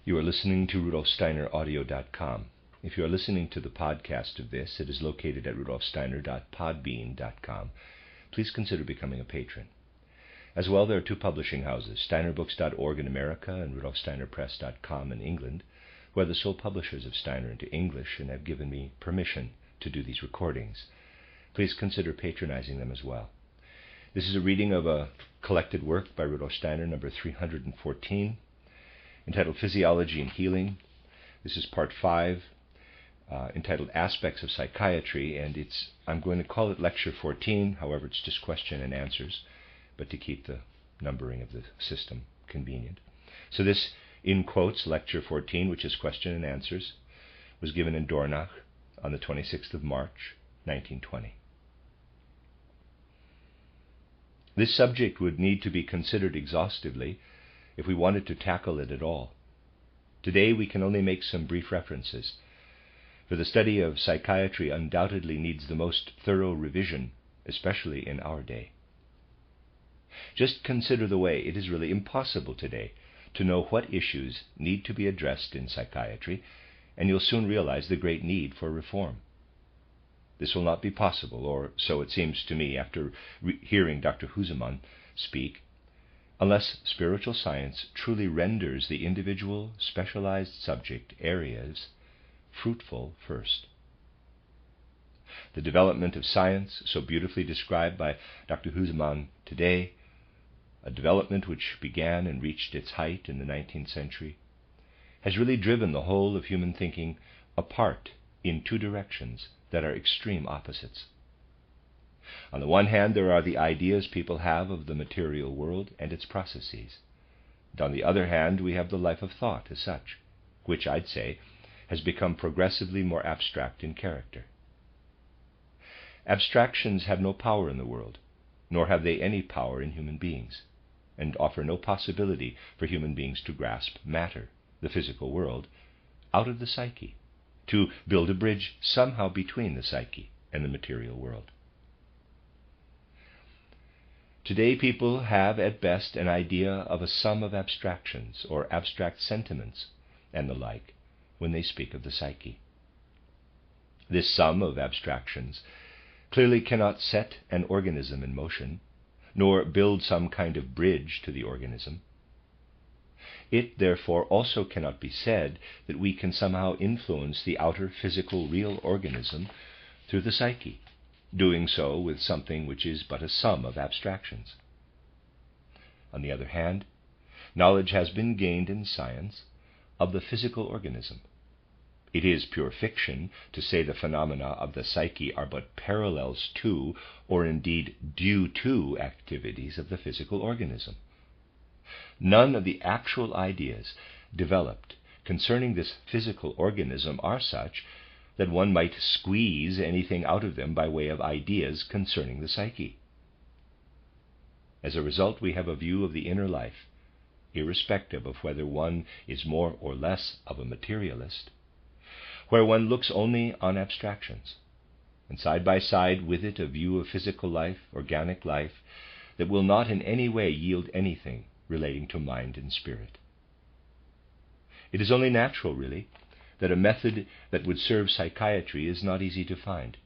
You are listening to RudolfSteinerAudio.com. If you are listening to the podcast of this, it is located at RudolfSteiner.podbean.com. Please consider becoming a patron. As well, there are two publishing houses, SteinerBooks.org in America and RudolfSteinerPress.com in England, who are the sole publishers of Steiner into English and have given me permission to do these recordings. Please consider patronizing them as well. This is a reading of a collected work by Rudolf Steiner, number 314, entitled Physiology and Healing. This is part 5, entitled Aspects of Psychiatry, and I'm going to call it Lecture 14, however it's just question and answers, but to keep the numbering of the system convenient. So this, in quotes, Lecture 14, which is question and answers, was given in Dornach on the 26th of March, 1920. This subject would need to be considered exhaustively if we wanted to tackle it at all. Today we can only make some brief references, for the study of psychiatry undoubtedly needs the most thorough revision, especially in our day. Just consider the way it is really impossible today to know what issues need to be addressed in psychiatry, and you'll soon realize the great need for reform. This will not be possible, or so it seems to me after hearing Dr. Husemann speak, unless spiritual science truly renders the individual specialized subject areas fruitful first. The development of science, so beautifully described by Dr. Husemann today, a development which began and reached its height in the 19th century, has really driven the whole of human thinking apart in two directions that are extreme opposites. On the one hand, there are the ideas people have of the material world and its processes. And on the other hand, we have the life of thought as such, which, I'd say, has become progressively more abstract in character. Abstractions have no power in the world, nor have they any power in human beings, and offer no possibility for human beings to grasp matter, the physical world, out of the psyche, to build a bridge somehow between the psyche and the material world. Today people have at best an idea of a sum of abstractions or abstract sentiments and the like when they speak of the psyche. This sum of abstractions clearly cannot set an organism in motion, nor build some kind of bridge to the organism. It, therefore, also cannot be said that we can somehow influence the outer physical real organism through the psyche, doing so with something which is but a sum of abstractions. On the other hand, knowledge has been gained in science of the physical organism. It is pure fiction to say the phenomena of the psyche are but parallels to, or indeed due to, activities of the physical organism. None of the actual ideas developed concerning this physical organism are such that one might squeeze anything out of them by way of ideas concerning the psyche. As a result, we have a view of the inner life, irrespective of whether one is more or less of a materialist, where one looks only on abstractions, and side by side with it a view of physical life, organic life, that will not in any way yield anything relating to mind and spirit. It is only natural, really, that a method that would serve psychiatry is not easy to find.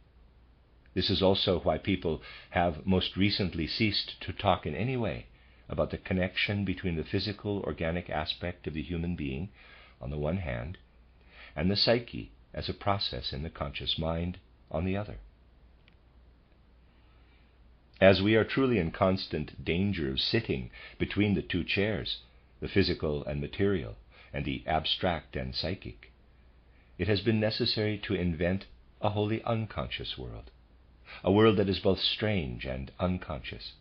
This is also why people have most recently ceased to talk in any way about the connection between the physical, organic aspect of the human being, on the one hand, and the psyche as a process in the conscious mind, on the other. As we are truly in constant danger of sitting between the two chairs, the physical and material, and the abstract and psychic, it has been necessary to invent a wholly unconscious world, a world that is both strange and unconscious.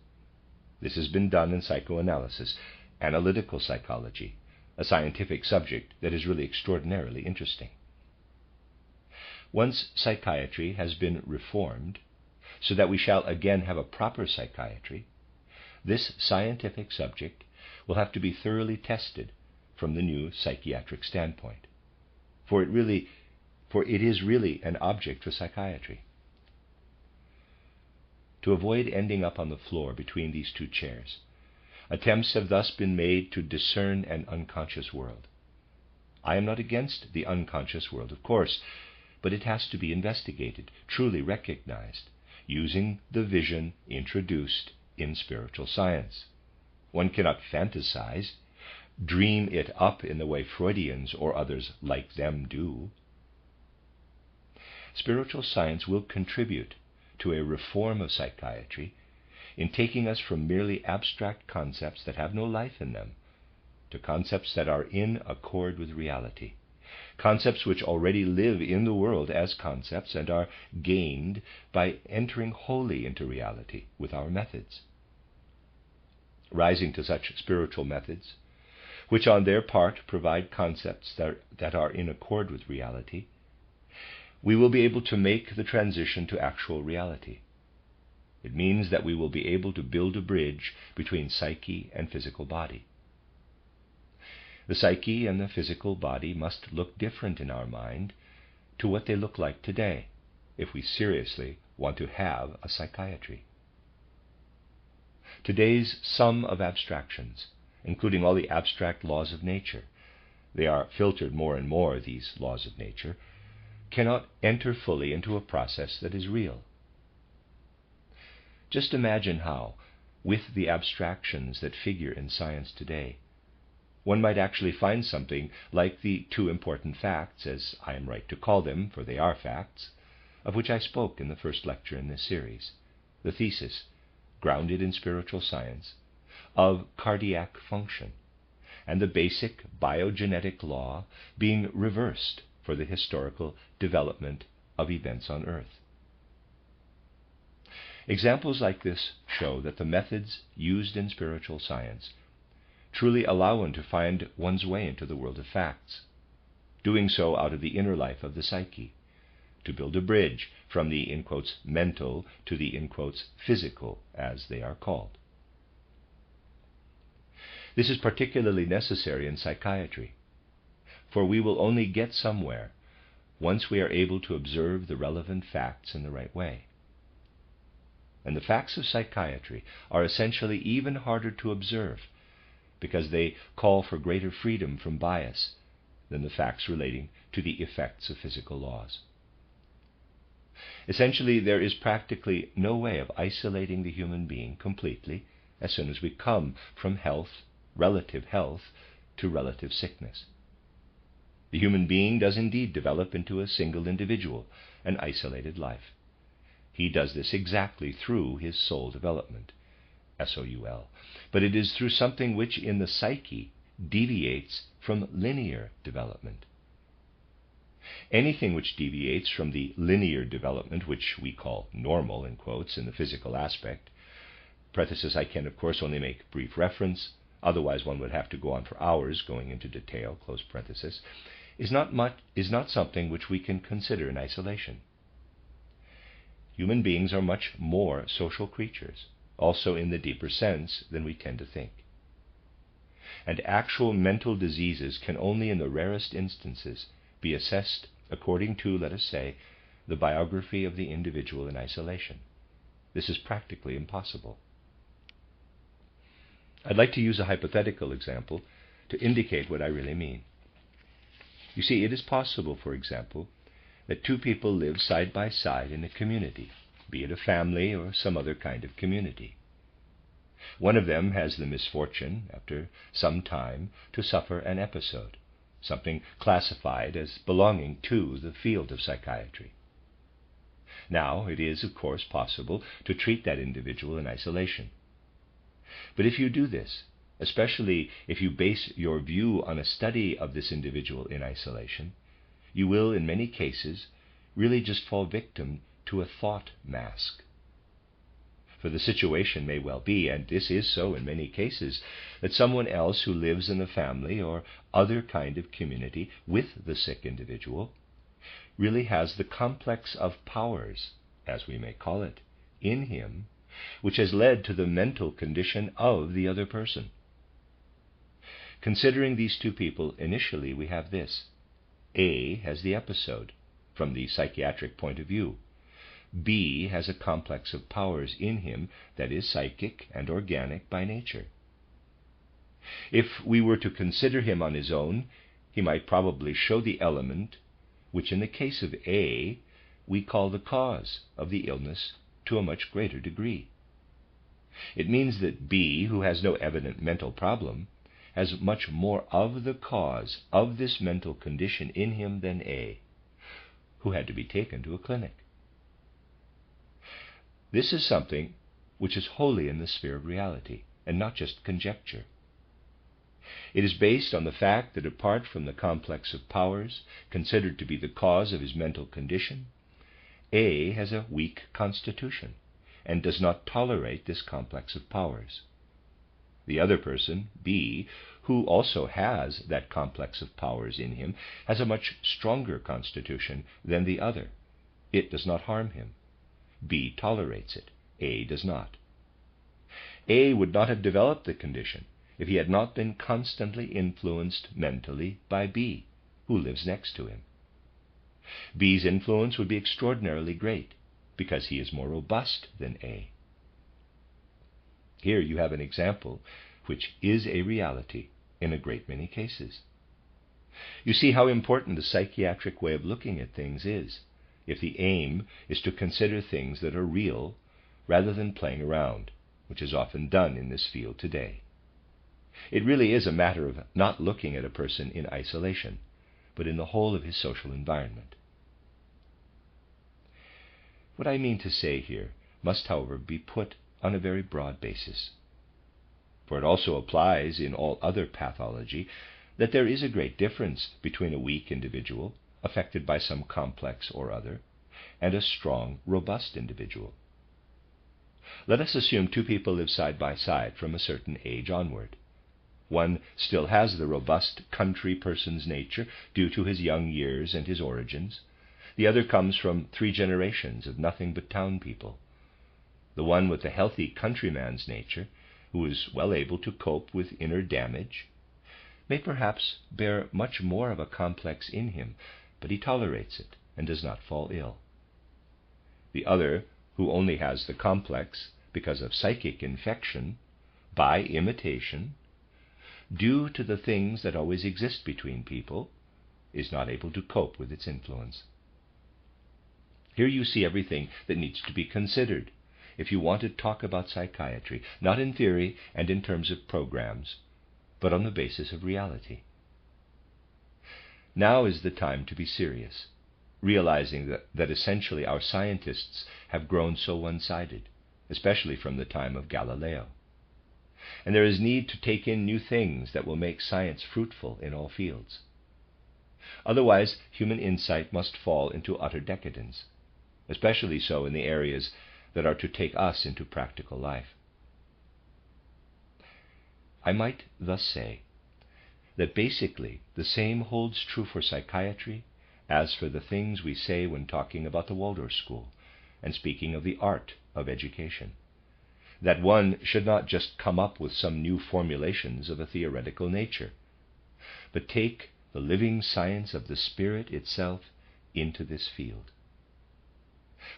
This has been done in psychoanalysis, analytical psychology, a scientific subject that is really extraordinarily interesting. Once psychiatry has been reformed, so that we shall again have a proper psychiatry, this scientific subject will have to be thoroughly tested from the new psychiatric standpoint, for it is really an object for psychiatry. To avoid ending up on the floor between these two chairs, attempts have thus been made to discern an unconscious world. I am not against the unconscious world, of course, but it has to be investigated, truly recognized, using the vision introduced in spiritual science. One cannot fantasize, dream it up in the way Freudians or others like them do. Spiritual science will contribute to a reform of psychiatry in taking us from merely abstract concepts that have no life in them to concepts that are in accord with reality, concepts which already live in the world as concepts and are gained by entering wholly into reality with our methods. Rising to such spiritual methods, which on their part provide concepts that are in accord with reality, we will be able to make the transition to actual reality. It means that we will be able to build a bridge between psyche and physical body. The psyche and the physical body must look different in our mind to what they look like today, if we seriously want to have a psychiatry. Today's sum of abstractions, including all the abstract laws of nature, they are filtered more and more, these laws of nature, cannot enter fully into a process that is real. Just imagine how, with the abstractions that figure in science today, one might actually find something like the two important facts, as I am right to call them, for they are facts, of which I spoke in the first lecture in this series, the thesis, grounded in spiritual science, of cardiac function, and the basic biogenetic law being reversed for the historical development of events on Earth. Examples like this show that the methods used in spiritual science truly allow one to find one's way into the world of facts, doing so out of the inner life of the psyche, to build a bridge from the, in quotes, mental to the, in quotes, physical, as they are called. This is particularly necessary in psychiatry, for we will only get somewhere once we are able to observe the relevant facts in the right way. And the facts of psychiatry are essentially even harder to observe because they call for greater freedom from bias than the facts relating to the effects of physical laws. Essentially, there is practically no way of isolating the human being completely as soon as we come from health, relative health, to relative sickness. The human being does indeed develop into a single individual, an isolated life. He does this exactly through his soul development, S-O-U-L, but it is through something which in the psyche deviates from linear development. Anything which deviates from the linear development, which we call normal, in quotes, in the physical aspect, parenthesis I can of course only make brief reference, otherwise one would have to go on for hours going into detail, close parenthesis, is not something which we can consider in isolation. Human beings are much more social creatures, also in the deeper sense than we tend to think. And actual mental diseases can only in the rarest instances be assessed according to, let us say, the biography of the individual in isolation. This is practically impossible. I'd like to use a hypothetical example to indicate what I really mean. You see, it is possible, for example, that two people live side by side in a community, be it a family or some other kind of community. One of them has the misfortune, after some time, to suffer an episode, something classified as belonging to the field of psychiatry. Now, it is, of course, possible to treat that individual in isolation. But if you do this, especially if you base your view on a study of this individual in isolation, you will, in many cases, really just fall victim to a thought mask. For the situation may well be, and this is so in many cases, that someone else who lives in the family or other kind of community with the sick individual really has the complex of powers, as we may call it, in him, which has led to the mental condition of the other person. Considering these two people, initially we have this. A has the episode, from the psychiatric point of view. B has a complex of powers in him that is psychic and organic by nature. If we were to consider him on his own, he might probably show the element which in the case of A we call the cause of the illness to a much greater degree. It means that B, who has no evident mental problem, has much more of the cause of this mental condition in him than A, who had to be taken to a clinic. This is something which is wholly in the sphere of reality, and not just conjecture. It is based on the fact that apart from the complex of powers considered to be the cause of his mental condition, A has a weak constitution and does not tolerate this complex of powers. The other person, B, who also has that complex of powers in him, has a much stronger constitution than the other. It does not harm him. B tolerates it. A does not. A would not have developed the condition if he had not been constantly influenced mentally by B, who lives next to him. B's influence would be extraordinarily great because he is more robust than A. Here you have an example which is a reality in a great many cases. You see how important the psychiatric way of looking at things is, if the aim is to consider things that are real rather than playing around, which is often done in this field today. It really is a matter of not looking at a person in isolation, but in the whole of his social environment. What I mean to say here must, however, be put on a very broad basis. For it also applies in all other pathology that there is a great difference between a weak individual, affected by some complex or other, and a strong, robust individual. Let us assume two people live side by side from a certain age onward. One still has the robust country person's nature due to his young years and his origins. The other comes from 3 generations of nothing but town people. The one with the healthy countryman's nature, who is well able to cope with inner damage, may perhaps bear much more of a complex in him, but he tolerates it and does not fall ill. The other, who only has the complex because of psychic infection, by imitation, due to the things that always exist between people, is not able to cope with its influence. Here you see everything that needs to be considered if you want to talk about psychiatry, not in theory and in terms of programs, but on the basis of reality. Now is the time to be serious, realizing that essentially our scientists have grown so one-sided, especially from the time of Galileo. And there is need to take in new things that will make science fruitful in all fields. Otherwise, human insight must fall into utter decadence, especially so in the areas that are to take us into practical life. I might thus say that basically the same holds true for psychiatry as for the things we say when talking about the Waldorf School and speaking of the art of education. That one should not just come up with some new formulations of a theoretical nature, but take the living science of the spirit itself into this field.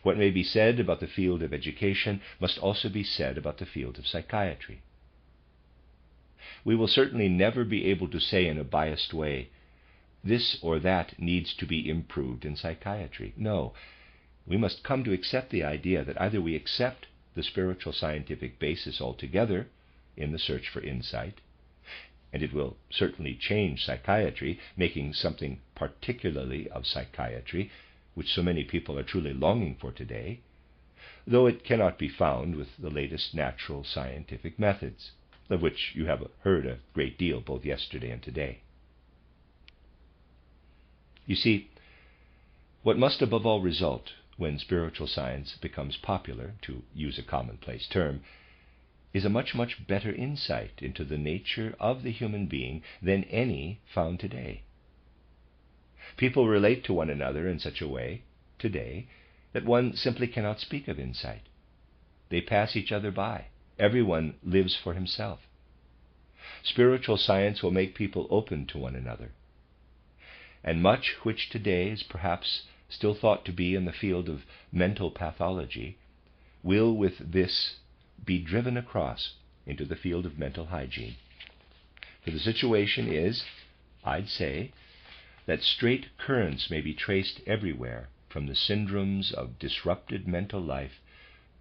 What may be said about the field of education must also be said about the field of psychiatry. We will certainly never be able to say in a biased way, this or that needs to be improved in psychiatry. No, we must come to accept the idea that either we accept the spiritual scientific basis altogether in the search for insight, and it will certainly change psychiatry, making something particularly of psychiatry, which so many people are truly longing for today, though it cannot be found with the latest natural scientific methods, of which you have heard a great deal both yesterday and today. You see, what must above all result when spiritual science becomes popular, to use a commonplace term, is a much, much better insight into the nature of the human being than any found today. People relate to one another in such a way, today, that one simply cannot speak of insight. They pass each other by. Everyone lives for himself. Spiritual science will make people open to one another. And much which today is perhaps still thought to be in the field of mental pathology will with this be driven across into the field of mental hygiene. For the situation is I'd say that straight currents may be traced everywhere, from the syndromes of disrupted mental life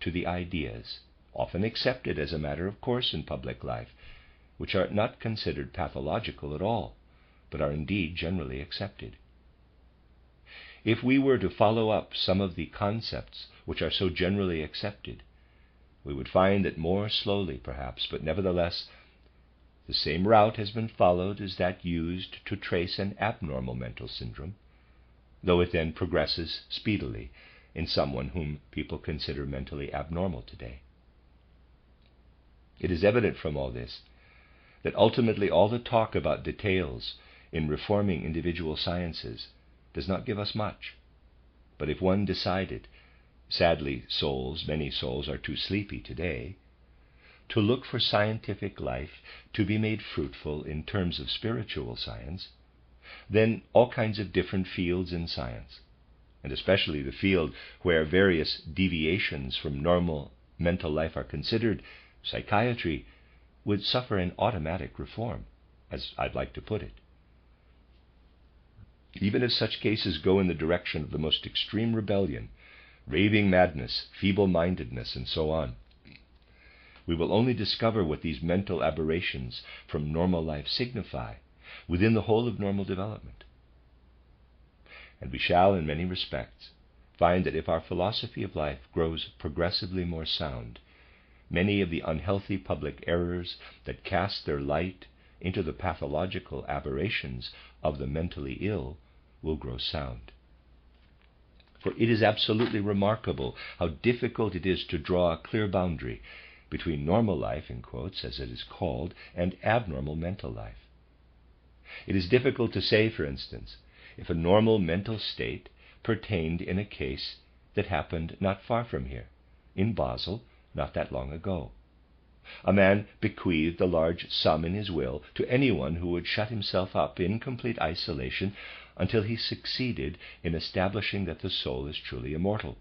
to the ideas, often accepted as a matter of course in public life, which are not considered pathological at all, but are indeed generally accepted. If we were to follow up some of the concepts which are so generally accepted, we would find that more slowly perhaps, but nevertheless, the same route has been followed as that used to trace an abnormal mental syndrome, though it then progresses speedily in someone whom people consider mentally abnormal today. It is evident from all this that ultimately all the talk about details in reforming individual sciences does not give us much. But if one decided, sadly many souls are too sleepy today, to look for scientific life to be made fruitful in terms of spiritual science, then all kinds of different fields in science, and especially the field where various deviations from normal mental life are considered, psychiatry, would suffer an automatic reform, as I'd like to put it. Even if such cases go in the direction of the most extreme rebellion, raving madness, feeble-mindedness, and so on, we will only discover what these mental aberrations from normal life signify within the whole of normal development. And we shall, in many respects, find that if our philosophy of life grows progressively more sound, many of the unhealthy public errors that cast their light into the pathological aberrations of the mentally ill will grow sound. For it is absolutely remarkable how difficult it is to draw a clear boundary between normal life, in quotes, as it is called, and abnormal mental life. It is difficult to say, for instance, if a normal mental state pertained in a case that happened not far from here, in Basel, not that long ago. A man bequeathed a large sum in his will to anyone who would shut himself up in complete isolation until he succeeded in establishing that the soul is truly immortal.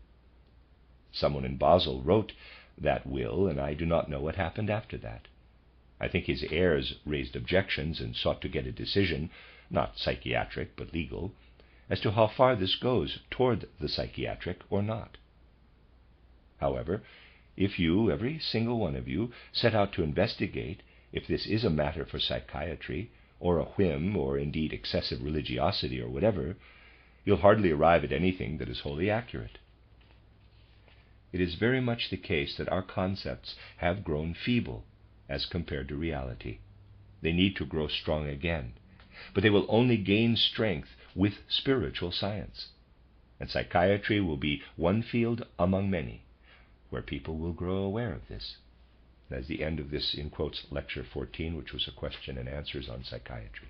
Someone in Basel wrote that will, and I do not know what happened after that. I think his heirs raised objections and sought to get a decision, not psychiatric but legal, as to how far this goes toward the psychiatric or not. However, if you, every single one of you, set out to investigate if this is a matter for psychiatry, or a whim, or indeed excessive religiosity, or whatever, you'll hardly arrive at anything that is wholly accurate. It is very much the case that our concepts have grown feeble as compared to reality. They need to grow strong again, but they will only gain strength with spiritual science. And psychiatry will be one field among many where people will grow aware of this. That's the end of this, in quotes, lecture 14, which was a question and answers on psychiatry.